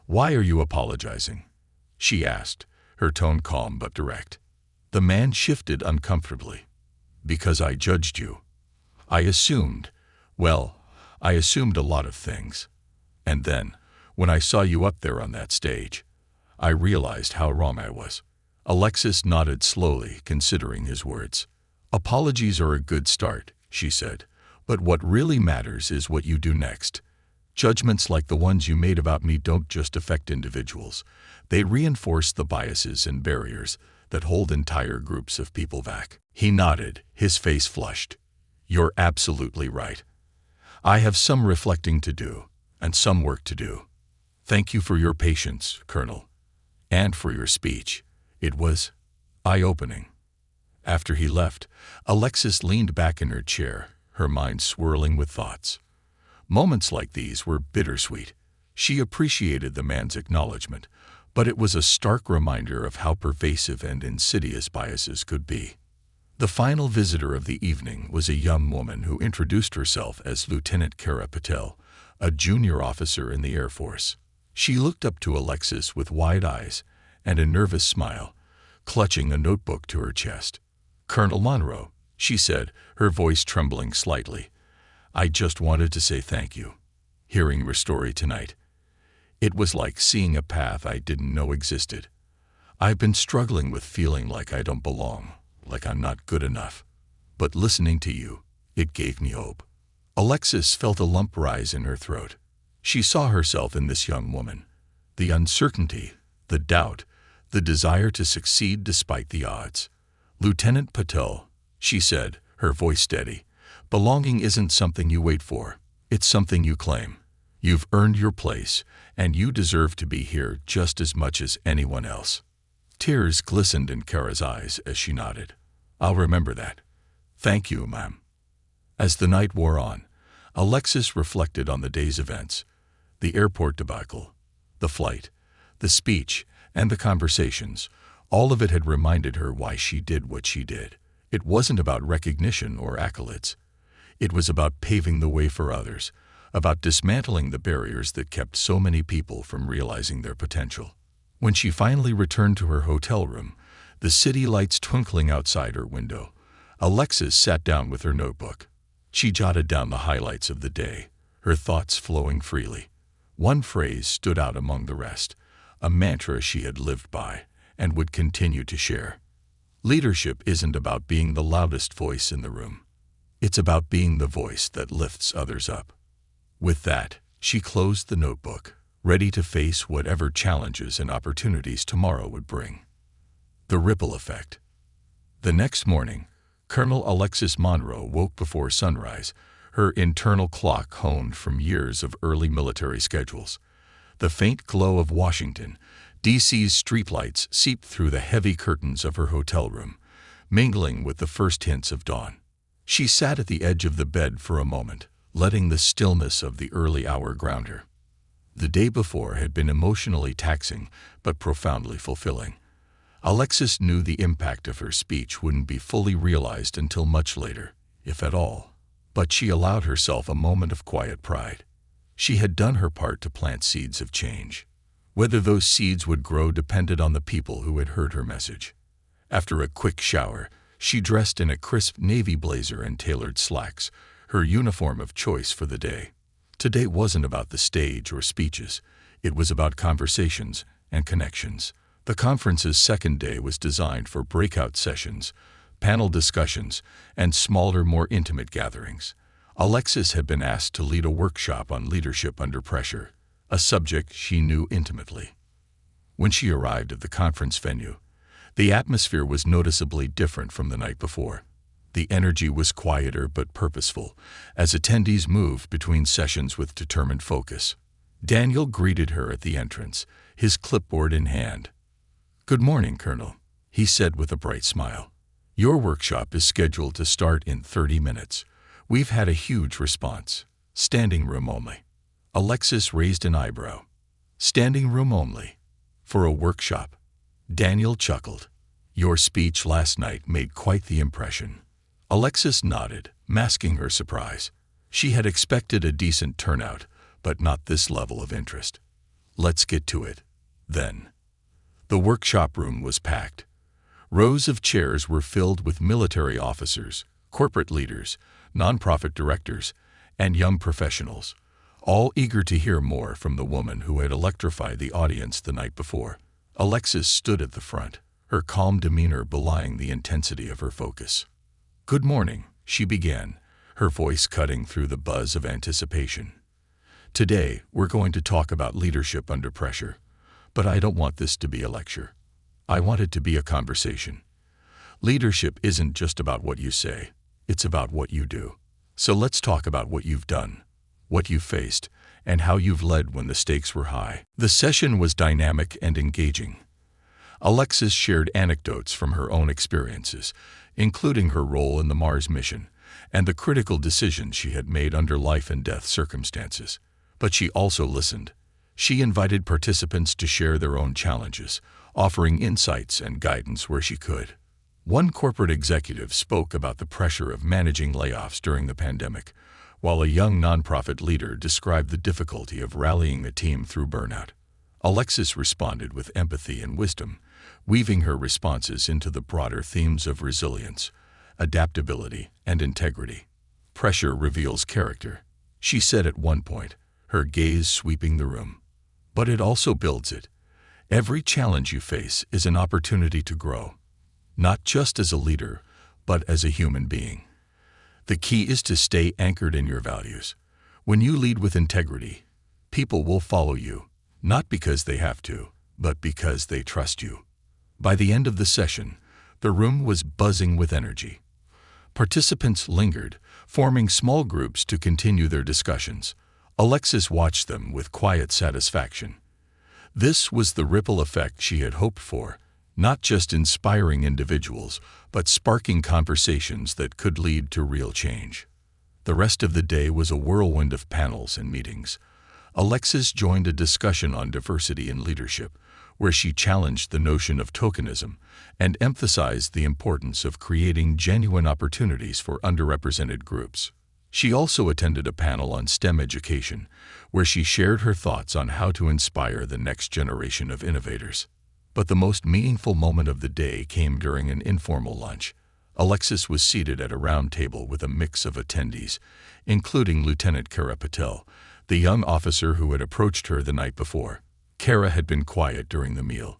[SPEAKER 1] "Why are you apologizing?" she asked, her tone calm but direct. The man shifted uncomfortably. "Because I judged you. I assumed a lot of things. And then, when I saw you up there on that stage, I realized how wrong I was." Alexis nodded slowly, considering his words. "Apologies are a good start," she said, "but what really matters is what you do next. Judgments like the ones you made about me don't just affect individuals. They reinforce the biases and barriers that hold entire groups of people back." He nodded, his face flushed. "You're absolutely right. I have some reflecting to do, and some work to do. Thank you for your patience, Colonel, and for your speech. It was eye-opening." After he left, Alexis leaned back in her chair, her mind swirling with thoughts. Moments like these were bittersweet. She appreciated the man's acknowledgement, but it was a stark reminder of how pervasive and insidious biases could be. The final visitor of the evening was a young woman who introduced herself as Lieutenant Kara Patel, a junior officer in the Air Force. She looked up to Alexis with wide eyes and a nervous smile, clutching a notebook to her chest. "Colonel Monroe," she said, her voice trembling slightly, "I just wanted to say thank you. Hearing your story tonight, it was like seeing a path I didn't know existed. I've been struggling with feeling like I don't belong, like I'm not good enough. But listening to you, it gave me hope." Alexis felt a lump rise in her throat. She saw herself in this young woman. The uncertainty, the doubt, the desire to succeed despite the odds. "Lieutenant Patel," she said, her voice steady, "belonging isn't something you wait for. It's something you claim. You've earned your place, and you deserve to be here just as much as anyone else." Tears glistened in Kara's eyes as she nodded. "I'll remember that. Thank you, ma'am." As the night wore on, Alexis reflected on the day's events, the airport debacle, the flight, the speech, and the conversations. All of it had reminded her why she did what she did. It wasn't about recognition or accolades. It was about paving the way for others, about dismantling the barriers that kept so many people from realizing their potential. When she finally returned to her hotel room, the city lights twinkling outside her window, Alexis sat down with her notebook. She jotted down the highlights of the day, her thoughts flowing freely. One phrase stood out among the rest, a mantra she had lived by and would continue to share. Leadership isn't about being the loudest voice in the room. It's about being the voice that lifts others up. With that, she closed the notebook, ready to face whatever challenges and opportunities tomorrow would bring. The ripple effect. The next morning, Colonel Alexis Monroe woke before sunrise, her internal clock honed from years of early military schedules. The faint glow of Washington, D.C.'s streetlights seeped through the heavy curtains of her hotel room, mingling with the first hints of dawn. She sat at the edge of the bed for a moment, letting the stillness of the early hour ground her. The day before had been emotionally taxing, but profoundly fulfilling. Alexis knew the impact of her speech wouldn't be fully realized until much later, if at all. But she allowed herself a moment of quiet pride. She had done her part to plant seeds of change. Whether those seeds would grow depended on the people who had heard her message. After a quick shower, she dressed in a crisp navy blazer and tailored slacks, her uniform of choice for the day. Today wasn't about the stage or speeches. It was about conversations and connections. The conference's second day was designed for breakout sessions, panel discussions, and smaller, more intimate gatherings. Alexis had been asked to lead a workshop on leadership under pressure, a subject she knew intimately. When she arrived at the conference venue, the atmosphere was noticeably different from the night before. The energy was quieter but purposeful, as attendees moved between sessions with determined focus. Daniel greeted her at the entrance, his clipboard in hand. "Good morning, Colonel," he said with a bright smile. "Your workshop is scheduled to start in 30 minutes. We've had a huge response. Standing room only." Alexis raised an eyebrow. "Standing room only? For a workshop?" Daniel chuckled. "Your speech last night made quite the impression." Alexis nodded, masking her surprise. She had expected a decent turnout, but not this level of interest. "Let's get to it, then." The workshop room was packed. Rows of chairs were filled with military officers, corporate leaders, nonprofit directors, and young professionals, all eager to hear more from the woman who had electrified the audience the night before. Alexis stood at the front, her calm demeanor belying the intensity of her focus. "Good morning," she began, her voice cutting through the buzz of anticipation. "Today, we're going to talk about leadership under pressure, but I don't want this to be a lecture. I want it to be a conversation. Leadership isn't just about what you say, it's about what you do. So let's talk about what you've done, what you faced, and how you've led when the stakes were high." The session was dynamic and engaging. Alexis shared anecdotes from her own experiences, including her role in the Mars mission and the critical decisions she had made under life-and-death circumstances. But she also listened. She invited participants to share their own challenges, offering insights and guidance where she could. One corporate executive spoke about the pressure of managing layoffs during the pandemic, while a young nonprofit leader described the difficulty of rallying a team through burnout. Alexis responded with empathy and wisdom, weaving her responses into the broader themes of resilience, adaptability, and integrity. "Pressure reveals character," she said at one point, her gaze sweeping the room. "But it also builds it. Every challenge you face is an opportunity to grow, not just as a leader, but as a human being. The key is to stay anchored in your values. When you lead with integrity, people will follow you, not because they have to, but because they trust you." By the end of the session, the room was buzzing with energy. Participants lingered, forming small groups to continue their discussions. Alexis watched them with quiet satisfaction. This was the ripple effect she had hoped for, not just inspiring individuals, but sparking conversations that could lead to real change. The rest of the day was a whirlwind of panels and meetings. Alexis joined a discussion on diversity in leadership, where she challenged the notion of tokenism and emphasized the importance of creating genuine opportunities for underrepresented groups. She also attended a panel on STEM education, where she shared her thoughts on how to inspire the next generation of innovators. But the most meaningful moment of the day came during an informal lunch. Alexis was seated at a round table with a mix of attendees, including Lieutenant Kara Patel, the young officer who had approached her the night before. Kara had been quiet during the meal,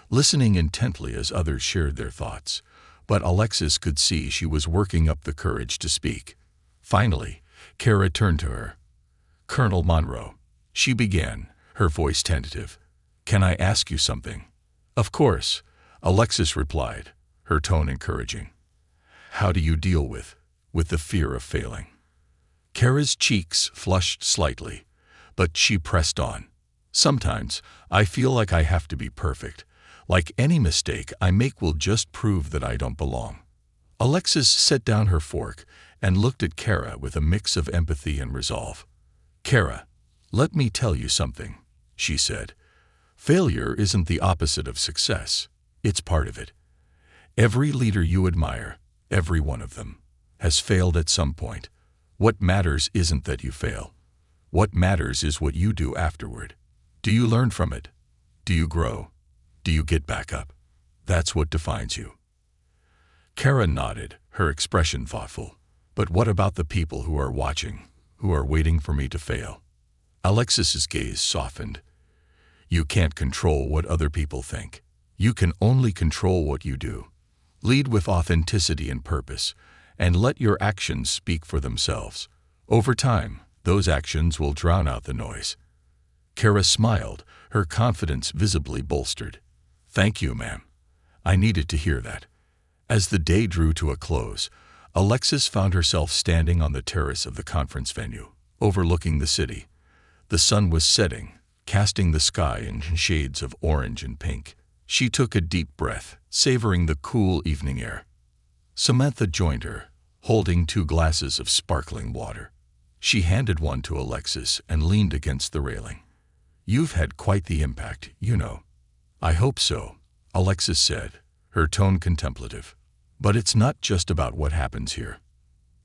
[SPEAKER 1] listening intently as others shared their thoughts, but Alexis could see she was working up the courage to speak. Finally, Kara turned to her. "Colonel Monroe," she began, her voice tentative. "Can I ask you something?" "Of course," Alexis replied, her tone encouraging. "How do you deal with the fear of failing?" Kara's cheeks flushed slightly, but she pressed on. "Sometimes I feel like I have to be perfect, like any mistake I make will just prove that I don't belong." Alexis set down her fork and looked at Kara with a mix of empathy and resolve. "Kara, let me tell you something," she said. "Failure isn't the opposite of success. It's part of it. Every leader you admire, every one of them, has failed at some point. What matters isn't that you fail. What matters is what you do afterward. Do you learn from it? Do you grow? Do you get back up? That's what defines you." Kara nodded, her expression thoughtful. "But what about the people who are watching, who are waiting for me to fail?" Alexis's gaze softened. "You can't control what other people think. You can only control what you do. Lead with authenticity and purpose, and let your actions speak for themselves. Over time, those actions will drown out the noise." Kara smiled, her confidence visibly bolstered. "Thank you, ma'am. I needed to hear that." As the day drew to a close, Alexis found herself standing on the terrace of the conference venue, overlooking the city. The sun was setting, casting the sky in shades of orange and pink. She took a deep breath, savoring the cool evening air. Samantha joined her, holding 2 glasses of sparkling water. She handed one to Alexis and leaned against the railing. "You've had quite the impact, you know." "I hope so," Alexis said, her tone contemplative. "But it's not just about what happens here.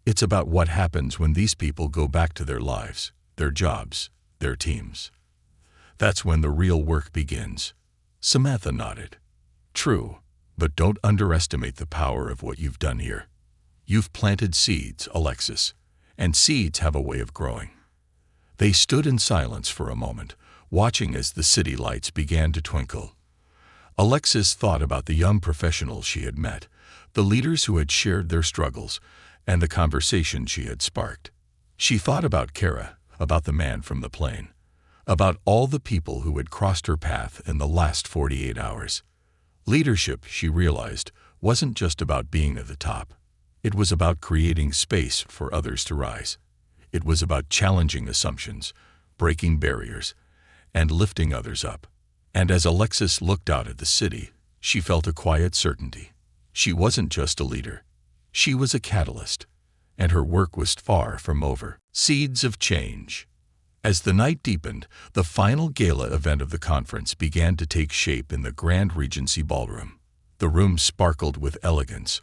[SPEAKER 1] It's about what happens when these people go back to their lives, their jobs, their teams. That's when the real work begins." Samantha nodded. "True, but don't underestimate the power of what you've done here. You've planted seeds, Alexis, and seeds have a way of growing." They stood in silence for a moment, watching as the city lights began to twinkle. Alexis thought about the young professionals she had met, the leaders who had shared their struggles, and the conversation she had sparked. She thought about Kara, about the man from the plane, about all the people who had crossed her path in the last 48 hours. Leadership, she realized, wasn't just about being at the top. It was about creating space for others to rise. It was about challenging assumptions, breaking barriers, and lifting others up. And as Alexis looked out at the city, she felt a quiet certainty. She wasn't just a leader. She was a catalyst, and her work was far from over. Seeds of change. As the night deepened, the final gala event of the conference began to take shape in the Grand Regency Ballroom. The room sparkled with elegance.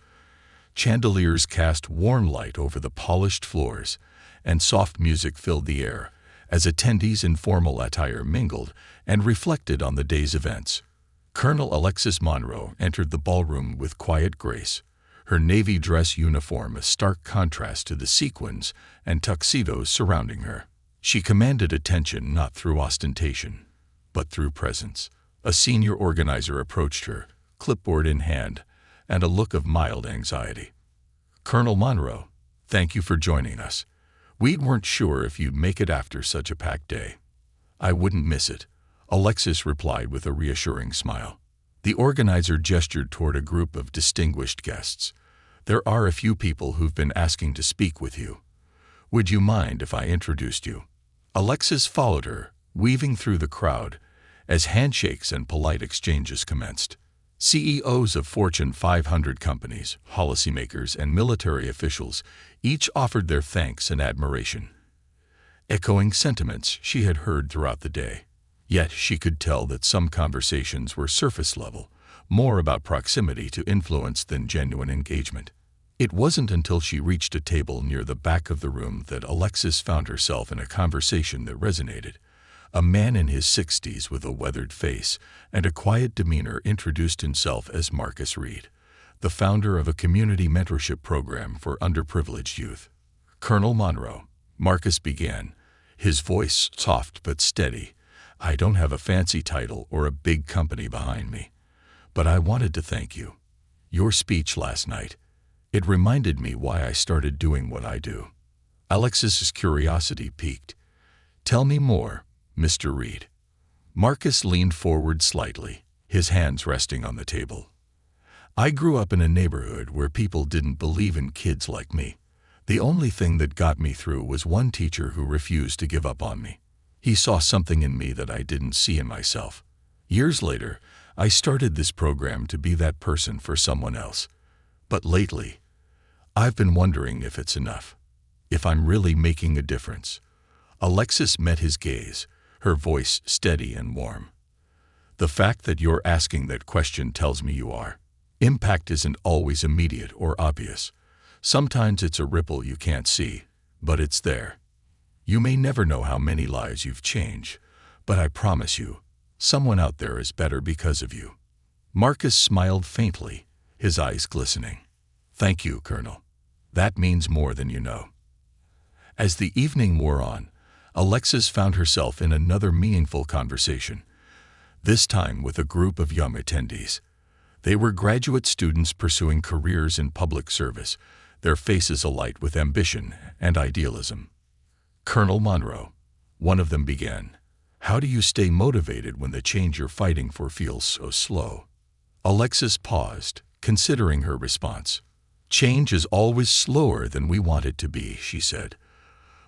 [SPEAKER 1] Chandeliers cast warm light over the polished floors, and soft music filled the air as attendees in formal attire mingled and reflected on the day's events. Colonel Alexis Monroe entered the ballroom with quiet grace, her navy dress uniform a stark contrast to the sequins and tuxedos surrounding her. She commanded attention not through ostentation, but through presence. A senior organizer approached her, clipboard in hand, and a look of mild anxiety. "Colonel Monroe, thank you for joining us. We weren't sure if you'd make it after such a packed day." "I wouldn't miss it," Alexis replied with a reassuring smile. The organizer gestured toward a group of distinguished guests. "There are a few people who've been asking to speak with you. Would you mind if I introduced you?" Alexis followed her, weaving through the crowd, as handshakes and polite exchanges commenced. CEOs of Fortune 500 companies, policymakers, and military officials each offered their thanks and admiration, echoing sentiments she had heard throughout the day. Yet she could tell that some conversations were surface level, more about proximity to influence than genuine engagement. It wasn't until she reached a table near the back of the room that Alexis found herself in a conversation that resonated. A man in his 60s with a weathered face and a quiet demeanor introduced himself as Marcus Reed, the founder of a community mentorship program for underprivileged youth. "Colonel Monroe," Marcus began, his voice soft but steady. "I don't have a fancy title or a big company behind me, but I wanted to thank you. Your speech last night, it reminded me why I started doing what I do." Alexis's curiosity piqued. "Tell me more, Mr. Reed." Marcus leaned forward slightly, his hands resting on the table. "I grew up in a neighborhood where people didn't believe in kids like me. The only thing that got me through was one teacher who refused to give up on me. He saw something in me that I didn't see in myself. Years later, I started this program to be that person for someone else. But lately, I've been wondering if it's enough, if I'm really making a difference." Alexis met his gaze, her voice steady and warm. "The fact that you're asking that question tells me you are. Impact isn't always immediate or obvious. Sometimes it's a ripple you can't see, but it's there. You may never know how many lives you've changed, but I promise you, someone out there is better because of you." Marcus smiled faintly, his eyes glistening. "Thank you, Colonel. That means more than you know." As the evening wore on, Alexis found herself in another meaningful conversation, this time with a group of young attendees. They were graduate students pursuing careers in public service, their faces alight with ambition and idealism. "Colonel Monroe," one of them began, "how do you stay motivated when the change you're fighting for feels so slow?" Alexis paused, considering her response. "Change is always slower than we want it to be," she said.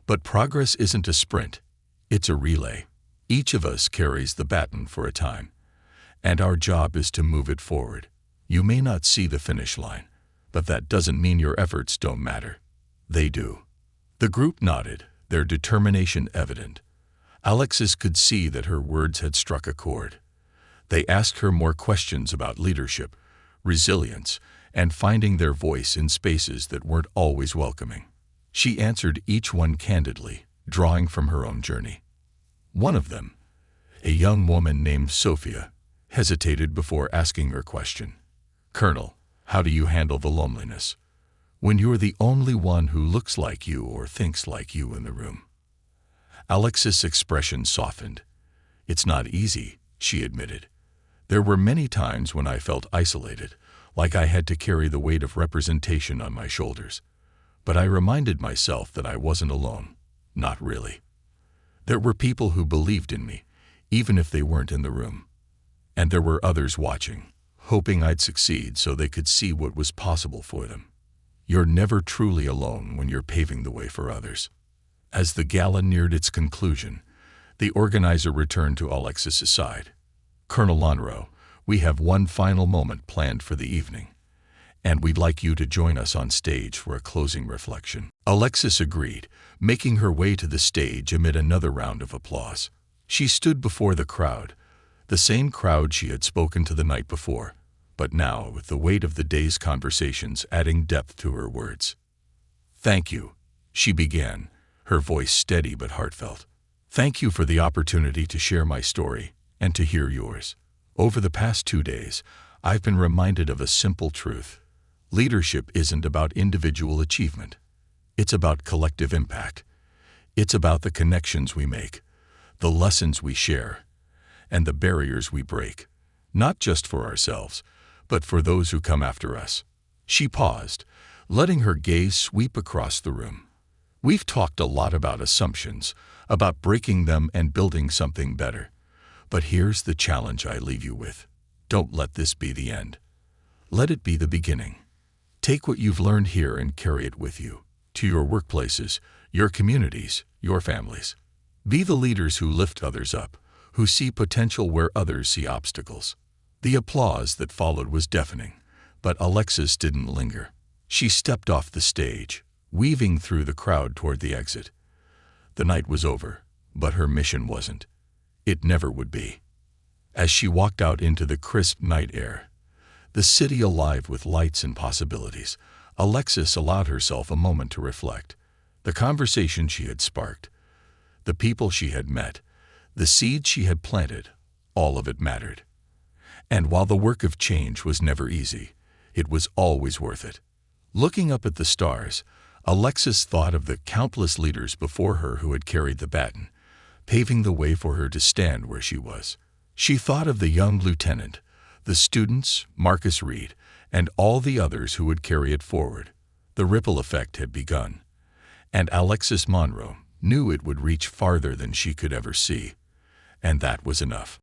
[SPEAKER 1] "But progress isn't a sprint, it's a relay. Each of us carries the baton for a time, and our job is to move it forward. You may not see the finish line, but that doesn't mean your efforts don't matter. They do." The group nodded, their determination evident. Alexis could see that her words had struck a chord. They asked her more questions about leadership, resilience, and finding their voice in spaces that weren't always welcoming. She answered each one candidly, drawing from her own journey. One of them, a young woman named Sophia, hesitated before asking her question. "Colonel, how do you handle the loneliness when you're the only one who looks like you or thinks like you in the room?" Alexis' expression softened. "It's not easy," she admitted. "There were many times when I felt isolated, like I had to carry the weight of representation on my shoulders. But I reminded myself that I wasn't alone. Not really. There were people who believed in me, even if they weren't in the room. And there were others watching, hoping I'd succeed so they could see what was possible for them. You're never truly alone when you're paving the way for others." As the gala neared its conclusion, the organizer returned to Alexis' side. "Colonel Monroe, we have one final moment planned for the evening, and we'd like you to join us on stage for a closing reflection." Alexis agreed, making her way to the stage amid another round of applause. She stood before the crowd, the same crowd she had spoken to the night before, but now with the weight of the day's conversations adding depth to her words. "Thank you," she began, her voice steady but heartfelt. "Thank you for the opportunity to share my story and to hear yours. Over the past 2 days, I've been reminded of a simple truth. Leadership isn't about individual achievement. It's about collective impact. It's about the connections we make, the lessons we share, and the barriers we break, not just for ourselves, but for those who come after us." She paused, letting her gaze sweep across the room. "We've talked a lot about assumptions, about breaking them and building something better. But here's the challenge I leave you with. Don't let this be the end. Let it be the beginning. Take what you've learned here and carry it with you, to your workplaces, your communities, your families. Be the leaders who lift others up, who see potential where others see obstacles." The applause that followed was deafening, but Alexis didn't linger. She stepped off the stage, weaving through the crowd toward the exit. The night was over, but her mission wasn't. It never would be. As she walked out into the crisp night air, the city alive with lights and possibilities, Alexis allowed herself a moment to reflect. The conversation she had sparked, the people she had met, the seeds she had planted, all of it mattered. And while the work of change was never easy, it was always worth it. Looking up at the stars, Alexis thought of the countless leaders before her who had carried the baton, paving the way for her to stand where she was. She thought of the young lieutenant, the students, Marcus Reed, and all the others who would carry it forward. The ripple effect had begun, and Alexis Monroe knew it would reach farther than she could ever see, and that was enough.